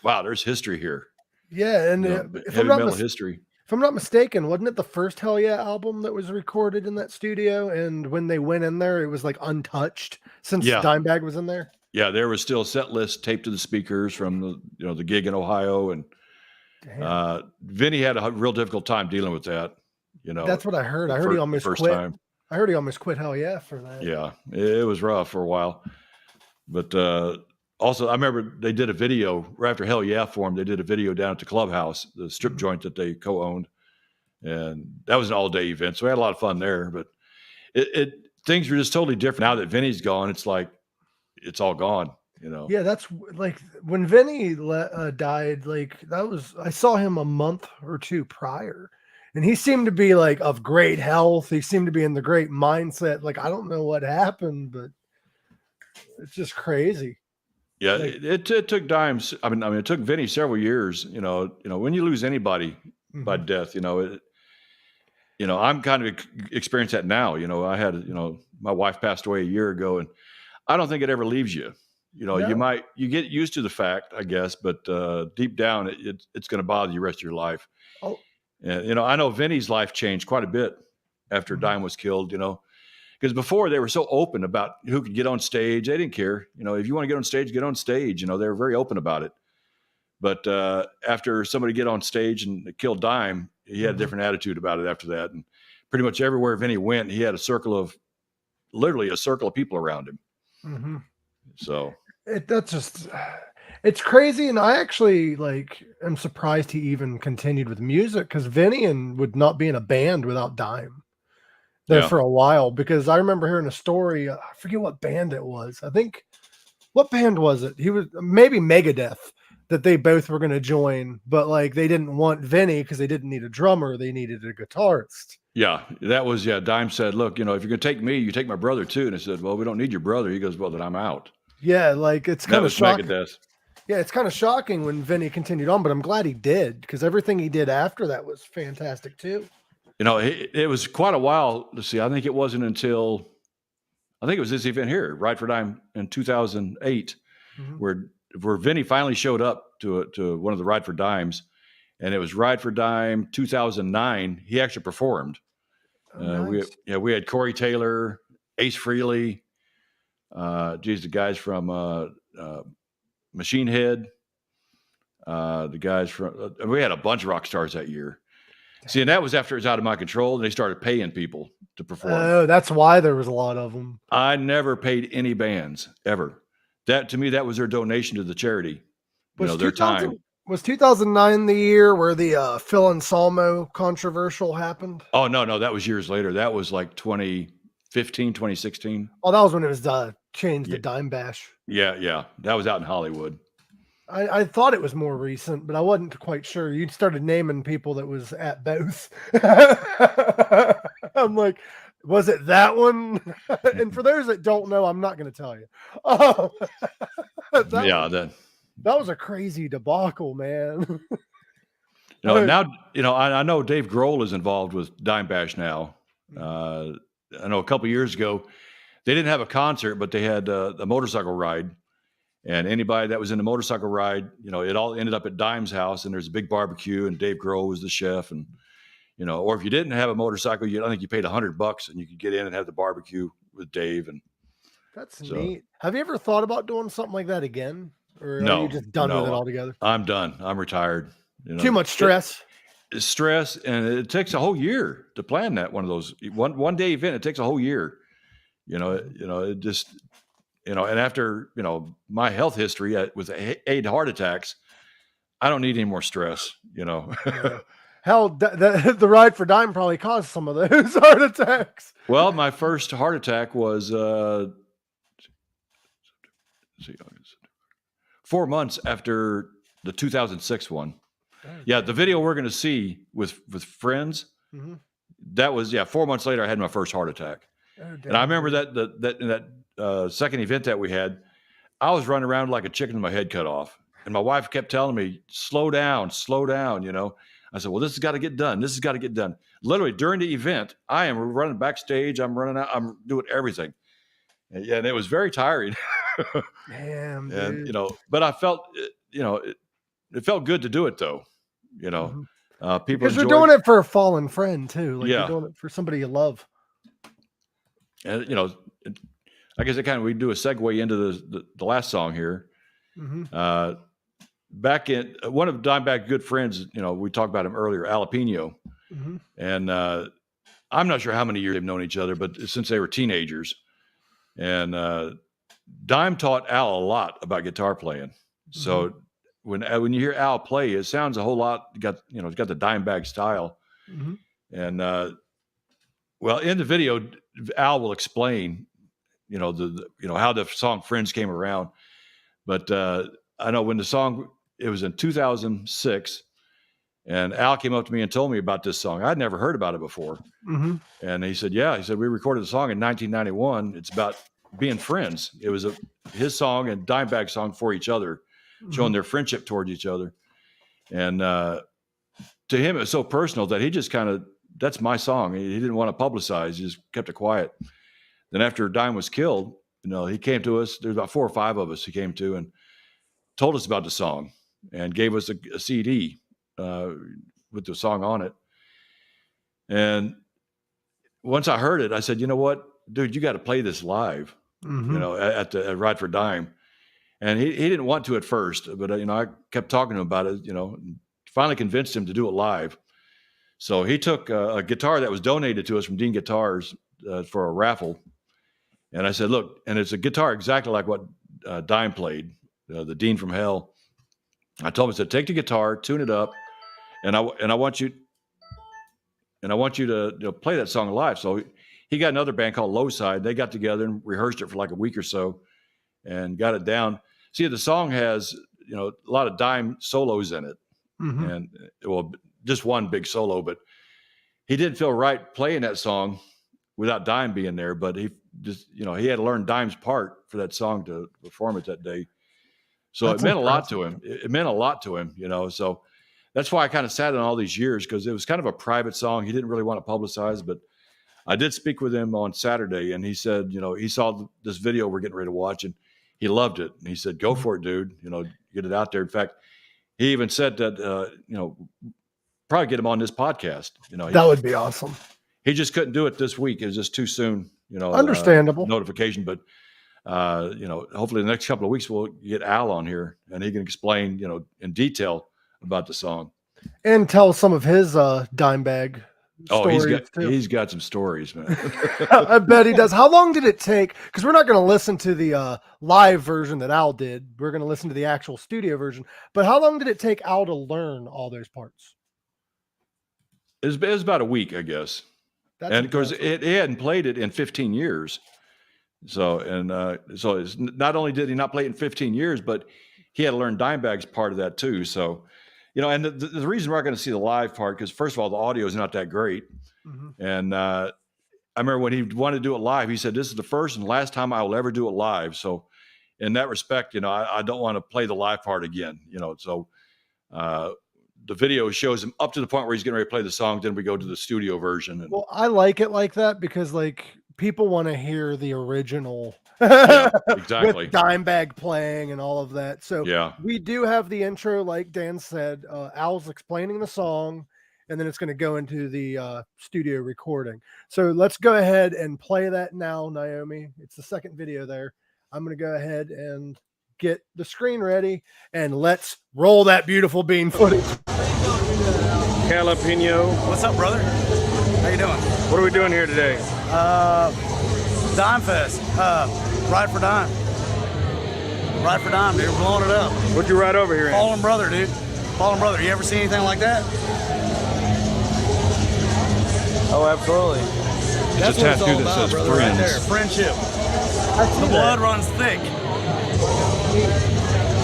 wow, there's history here. Yeah. And heavy metal history. If I'm not mistaken, wasn't it the first Hell Yeah album that was recorded in that studio? And when they went in there, it was like untouched since Dimebag was in there. Yeah, there was still a set list taped to the speakers from the gig in Ohio, and Vinny had a real difficult time dealing with that. That's what I heard. I heard he almost quit. I heard he almost quit Hell Yeah for that. Yeah, it was rough for a while. But also, I remember they did a video right after Hell Yeah for him. They did a video down at the Clubhouse, the strip joint that they co-owned, and that was an all-day event. So we had a lot of fun there. But things were just totally different now that Vinny's gone. It's like, it's all gone. You know. Yeah, that's like when Vinny died. Like I saw him a month or two prior, and he seemed to be like of great health. He seemed to be in the great mindset. Like I don't know what happened, but it's just crazy. Yeah, Like, it took Dimes. I mean, it took Vinny several years. You know, when you lose anybody by death, I'm kind of experienced that now. I had, my wife passed away a year ago, and I don't think it ever leaves you. No. You get used to the fact, I guess, but deep down, it's going to bother you the rest of your life. Oh, And, I know Vinny's life changed quite a bit after Dime was killed, because before they were so open about who could get on stage. They didn't care. If you want to get on stage, get on stage. They were very open about it. But after somebody get on stage and killed Dime, he had a different attitude about it after that. And pretty much everywhere Vinny went, he had literally a circle of people around him. So it's crazy. And I actually am surprised he even continued with music, because Vinny would not be in a band without Dime there for a while, because I remember hearing a story. I forget what band it was. What band was it? He was maybe Megadeth, that they both were going to join, but they didn't want Vinny because they didn't need a drummer. They needed a guitarist. Yeah, that was, Dime said, look, if you're going to take me, you take my brother too. And I said, well, we don't need your brother. He goes, well, then I'm out. Yeah, it's kind of shocking. Megadeth. Yeah, it's kind of shocking when Vinny continued on, but I'm glad he did, because everything he did after that was fantastic too. It was quite a while. Let's see, I think it was this event here, Ride for Dime in 2008, where Vinny finally showed up to one of the Ride for Dimes, and it was Ride for Dime 2009. He actually performed. Nice. We had Corey Taylor, Ace Frehley, the guys from Machine Head, the guys from. We had a bunch of rock stars that year. See, and that was after it was out of my control, and they started paying people to perform. Oh, that's why there was a lot of them. I never paid any bands ever. That, to me, that was their donation to the charity. Their time. Was 2009 the year where the Phil Anselmo controversial happened? Oh, no, that was years later. That was like 2015, 2016. Oh, that was when it was changed to Dime Bash. Yeah. That was out in Hollywood. I thought it was more recent, but I wasn't quite sure. You started naming people that was at both. I'm like, was it that one? And for those that don't know, I'm not going to tell you. That was a crazy debacle, man. Now, I know Dave Grohl is involved with Dime Bash now. I know a couple of years ago, they didn't have a concert, but they had a motorcycle ride. And anybody that was in the motorcycle ride, it all ended up at Dime's house, and there's a big barbecue, and Dave Grohl was the chef. And, or if you didn't have a motorcycle, I think you paid $100 and you could get in and have the barbecue with Dave. And that's neat. Have you ever thought about doing something like that again? Or no, are you just done with it altogether? I'm done. I'm retired. Too much stress. Stress, and it takes a whole year to plan that one of those one day event. It takes a whole year. It just. And after, my health history with 8 heart attacks, I don't need any more stress, Hell, the Ride for Dime probably caused some of those heart attacks. Well, my first heart attack was 4 months after the 2006 one. Yeah, the video we're going to see with friends, that was, 4 months later, I had my first heart attack. And I remember that second event that we had, I was running around like a chicken with my head cut off. And my wife kept telling me, slow down. I said, well, this has got to get done. Literally during the event, I am running backstage. I'm running out. I'm doing everything. And it was very tiring. Damn, and, dude. But I felt, it felt good to do it though. People because you're doing it for a fallen friend too. You're doing it for somebody you love. And, I guess we do a segue into the last song here. Back in one of Dimebag's good friends, we talked about him earlier, Jalapeno. And I'm not sure how many years they've known each other, but since they were teenagers. And Dime taught Al a lot about guitar playing. So when you hear Al play, it sounds a whole lot. It's got the Dimebag style. And well, in the video, Al will explain you know, how the song Friends came around. But I know when the song, it was in 2006, and Al came up to me and told me about this song. I'd never heard about it before. Mm-hmm. And he said, yeah, he said, we recorded the song in 1991. It's about being friends. It was his song and Dimebag song for each other, showing their friendship towards each other. And to him, it was so personal that he just kind of, that's my song. He didn't want to publicize. He just kept it quiet. Then after Dime was killed, you know, he came to us. There's about 4 or 5 of us he came to and told us about the song and gave us a CD with the song on it. And once I heard it, I said, you know what, dude, you got to play this live, you know, at Ride for Dime. And he didn't want to at first, but, you know, I kept talking to him about it, you know, and finally convinced him to do it live. So he took a guitar that was donated to us from Dean Guitars for a raffle. And I said, look, and it's a guitar exactly like what Dime played, the Dean from Hell. I told him, I said, take the guitar, tune it up, and I want you to, you know, play that song live. So he got another band called Low Side. They got together and rehearsed it for like a week or so and got it down. See, the song has, you know, a lot of Dime solos in it. And well, just one big solo, but he didn't feel right playing that song without Dime being there. But he just, you know, he had to learn Dime's part for that song to perform it that day. So it meant a lot to him. It meant a lot to him, you know. So that's why I kind of sat on all these years, because it was kind of a private song. He didn't really want to publicize, but I did speak with him on Saturday, and he said, you know, he saw this video we're getting ready to watch, and he loved it. And he said, go for it, dude. You know, get it out there. In fact, he even said that, you know, probably get him on this podcast. You know, That would be awesome. he just couldn't do it this week. It was just too soon, you know. Understandable. Notification, but you know, hopefully the next couple of weeks we'll get Al on here and he can explain, you know, in detail about the song And tell some of his Dimebag stories he's got some stories, man. I bet he does. How long did it take? Because we're not going to listen to the live version that Al did. We're going to listen to the actual studio version. But how long did it take Al to learn all those parts? It was about a week, I guess. That's And because impressive. he hadn't played it in 15 years. So it's not only did he not play it in 15 years, but he had to learn Dimebag's part of that too. So, you know, and the reason we're not going to see the live part, because first of all, the audio is not that great. And I remember when he wanted to do it live, he said, this is the first and last time I will ever do it live. So in that respect, you know, I don't want to play the live part again, you know. So the video shows him up to the point where he's getting ready to play the song. Then we go to the studio version. And, Well, I like it like that because, like, people want to hear the original yeah, exactly. with Dimebag playing and all of that. So Yeah. we do have the intro, like Dan said. Al's explaining the song, and then it's going to go into the studio recording. So let's go ahead and play that now, Noami. It's the second video there. I'm going to go ahead and get the screen ready, and let's roll that beautiful bean footage. Jalapeno. What's up, brother? How you doing? What are we doing here today? Dime Fest. Ride for Dime. Ride for Dime, dude. We're blowing it up. What'd you ride over here in? Fallen Brother, dude. Fallen Brother. You ever see anything like that? Oh, absolutely. It's a tattoo that says brother, right there. friends. Friendship. The blood runs thick.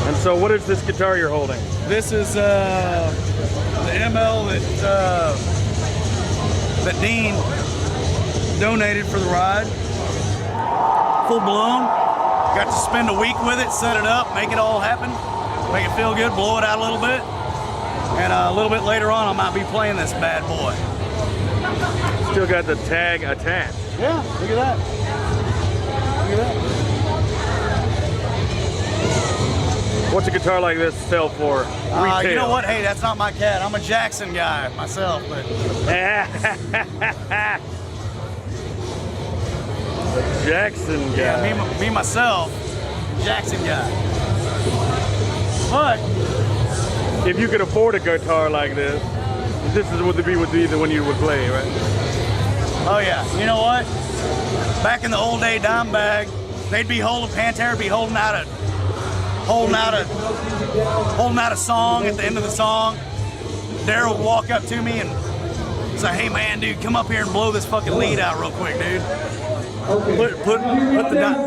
And so what is this guitar you're holding? This is the ML that Dean donated for the ride. Full blown. Got to spend a week with it, set it up, make it all happen, make it feel good, blow it out a little bit. And a little bit later on, I might be playing this bad boy. Still got the tag attached. Yeah, look at that. Look at that. What's a guitar like this sell for retail? You know what? Hey, that's not my cat. I'm a Jackson guy myself, but Jackson guy. yeah, me myself, Jackson guy. But If you could afford a guitar like this would be the one you would play, right? oh yeah, you know what? Back in the old day, Dimebag, they'd be Pantera be holding out a song at the end of the song. Darrell would walk up to me and Say, hey man, dude, come up here and blow this fucking lead out real quick, dude. Okay.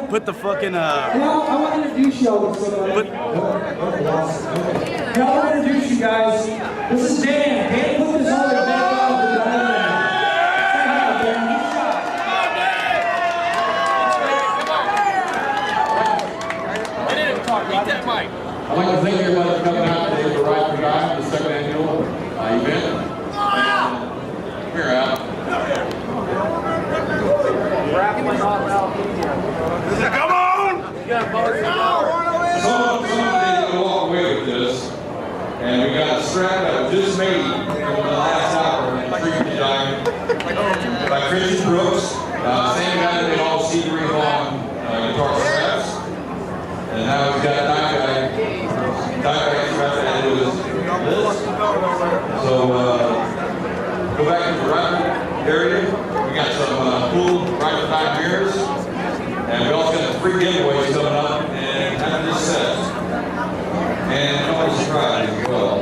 Put the fucking Now, I want to introduce y'all to somebody. Now, I want to introduce you guys. This is Dan. Dan put this on the back of the I'd like to thank everybody for coming out today for Ride for Guy, the second annual event. Here out. Come on! Someone didn't walk away with this, and we got a strap that was just made from the last hour and Tree Design by Christian Brooks, same guy that made all CD on guitar straps. And now we've got Dimebag straps and it was this. So go back to the Rarities area. We got some cool Ride for Guy mirrors. And we also got the free giveaways coming up and having this set. And always surprise as well.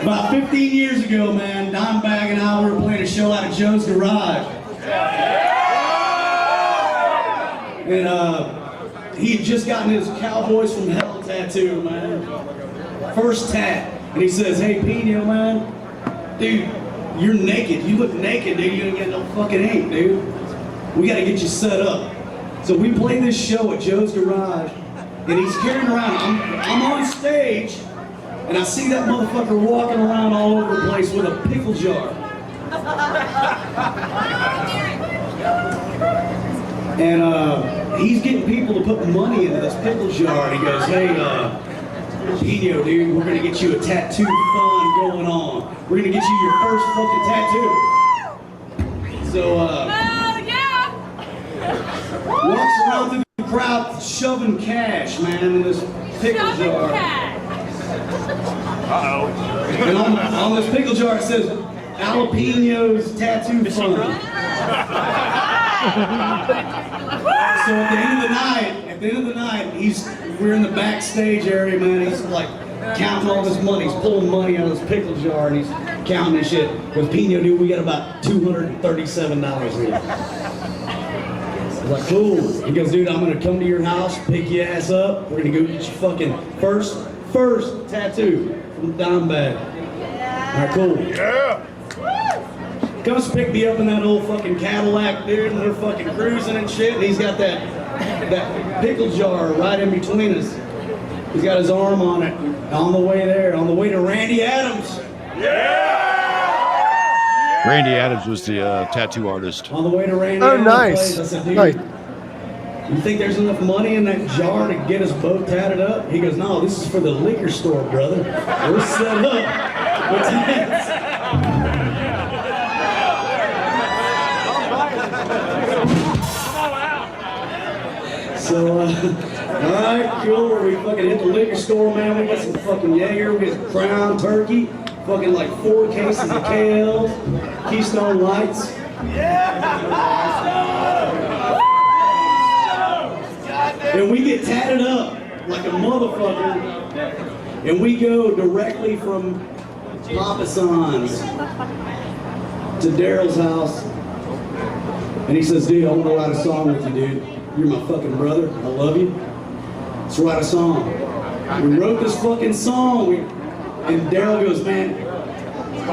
About 15 years ago, man, Dimebag and Al Ward played a show out of Joe's garage. And he had just gotten his Cowboys from Hell tattoo, man. First tat. And he says, hey, Pino, man, dude, you're naked. You look naked, dude. You ain't got no fucking ink, dude. We got to get you set up. So we played this show at Joe's garage, and he's carrying around. I'm on stage, and I see that motherfucker walking around all over the place with a pickle jar. And he's getting people to put money into this pickle jar, and he goes, hey, Pino, dude, we're gonna get you a tattoo fun going on. We're gonna get you your first fucking tattoo. So, walks around through the crowd shoving cash, man, in this pickle jar. Uh-oh. And on this pickle jar it says, Jalapenos Tattoo Fun. So at the end of the night, we're in the backstage area, man. He's like counting all this money. He's pulling money out of this pickle jar and he's counting this shit. With Pino, dude, we got about $237 here. I'm like, cool. He goes, dude, I'm gonna come to your house, pick your ass up. We're gonna go get your fucking first tattoo from Dimebag. All right, cool. Yeah. Comes pick me up in that old fucking Cadillac, dude, and we're fucking cruising and shit. And he's got that pickle jar right in between us. He's got his arm on it. On the way there, on the way to Randy Adams. Randy Adams was the tattoo artist. On the way to Randy Oh, Adams' nice. place, I said, dude, Nice. you think there's enough money in that jar to get us both tatted up? He goes, no, this is for the liquor store, brother. We're set up. What's next? So, all right, cool. We fucking hit the liquor store, man. We got some fucking Jaeger, we got some Crown Turkey, fucking like 4 cases of KLs, Keystone Lights. And we get tatted up like a motherfucker, and we go directly from Papa San's to Darrell's house, and he says, dude, I want to write a song with you, dude. You're my fucking brother. I love you. Let's write a song. We wrote this fucking song. And Darrell goes, man,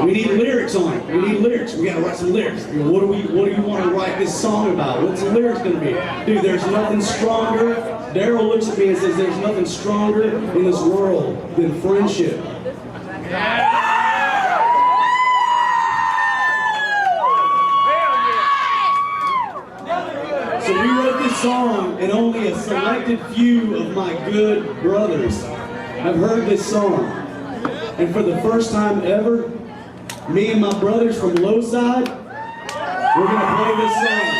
we need lyrics on it. We need lyrics. We gotta write some lyrics. What do you want to write this song about? What's the lyrics gonna be? Dude, there's nothing stronger. Darrell looks at me and says, there's nothing stronger in this world than friendship. So we wrote this song, and only a selected few of my good brothers have heard this song. And for the first time ever, me and my brothers from Lowside, we're gonna play this song.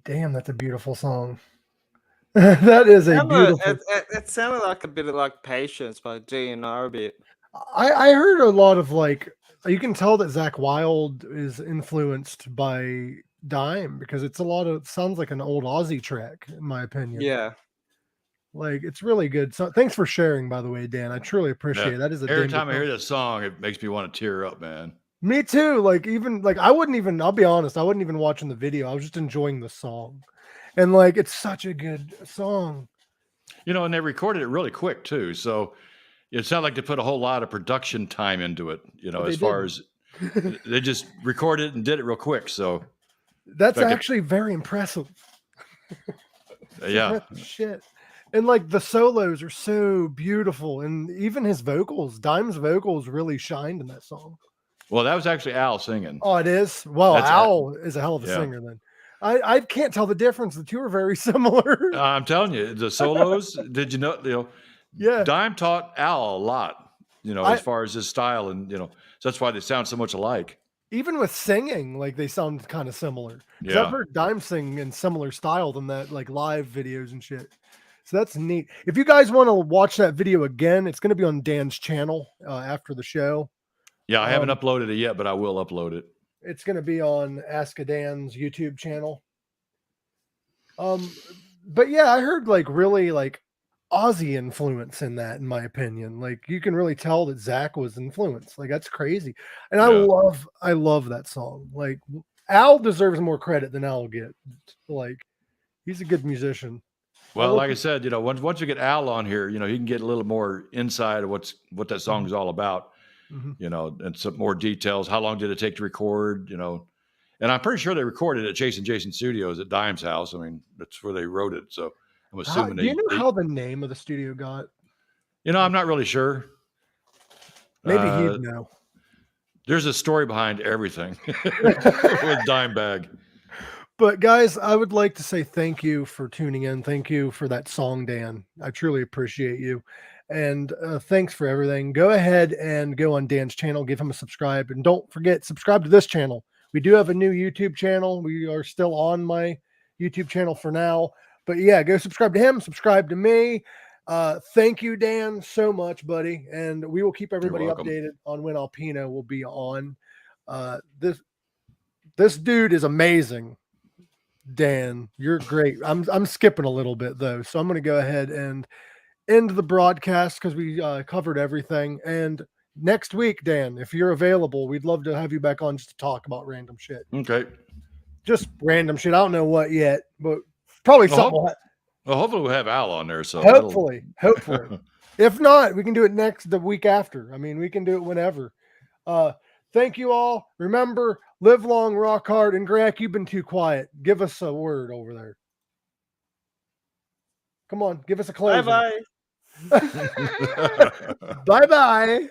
Damn, that's a beautiful song. That is a beautiful. It sounded like a bit of like Patience by GNR bit. I heard a lot of like, you can tell that Zach Wilde is influenced by Dime because it's a lot of, sounds like an old Aussie track in my opinion. Yeah. Like it's really good. So thanks for sharing, by the way, Dan. I truly appreciate it. That is every time I hear this song, it makes me want to tear up, man. Me too. Like even like I wouldn't even, I'll be honest, I wasn't even watching the video. I was just enjoying the song. And like it's such a good song. You know, and they recorded it really quick too. So it sounded like they put a whole lot of production time into it, you know, as far as they just recorded it and did it real quick. So that's actually very impressive. Yeah. Shit. And like the solos are so beautiful. And even his vocals, Dime's vocals really shined in that song. Well, that was actually Al singing. Oh, it is? Well, Al is a hell of a singer then. I can't tell the difference. The two are very similar. I'm telling you, the solos, did you know, yeah, Dime taught Al a lot, you know, as far as his style and, you know, so that's why they sound so much alike. Even with singing, like they sound kind of similar. Yeah. I've heard Dime sing in similar style than that, like live videos and shit. So that's neat. If you guys want to watch that video again, it's going to be on Dan's channel after the show. Yeah, I haven't uploaded it yet, but I will upload it. It's going to be on Askadan's YouTube channel. But yeah, I heard like really like Aussie influence in that, in my opinion. Like you can really tell that Zach was influenced. Like that's crazy. And I love that song. Like Al deserves more credit than Al will get. Like he's a good musician. Well, like I said, you know, once you get Al on here, you know, he can get a little more inside of what that song is all about. You know, and some more details. How long did it take to record? You know, and I'm pretty sure they recorded at Chase and Jason Studios at Dime's house. I mean, that's where they wrote it. So I'm assuming. Do you know how the name of the studio got? You know, I'm not really sure. Maybe he'd know. There's a story behind everything with Dimebag. But guys, I would like to say thank you for tuning in. Thank you for that song, Dan. I truly appreciate you. And thanks for everything. Go ahead and go on Dan's channel, give him a subscribe. And don't forget, subscribe to this channel. We do have a new YouTube channel. We are still on my YouTube channel for now. But yeah, go subscribe to him, subscribe to me. Thank you, Dan, so much, buddy. And we will keep everybody updated on when Alpino will be on. This dude is amazing. Dan, you're great. I'm skipping a little bit though. So I'm going to go ahead and end the broadcast because we covered everything. And next week, Dan, if you're available, we'd love to have you back on just to talk about random shit. Okay. Just random shit. I don't know what yet, but probably something. Well, hopefully we'll have Al on there. So hopefully. If not, we can do it the week after. I mean, we can do it whenever. Thank you all. Remember, live long, rock hard, and Gorak, you've been too quiet. Give us a word over there. Come on, give us a close. Bye-bye. Bye-bye.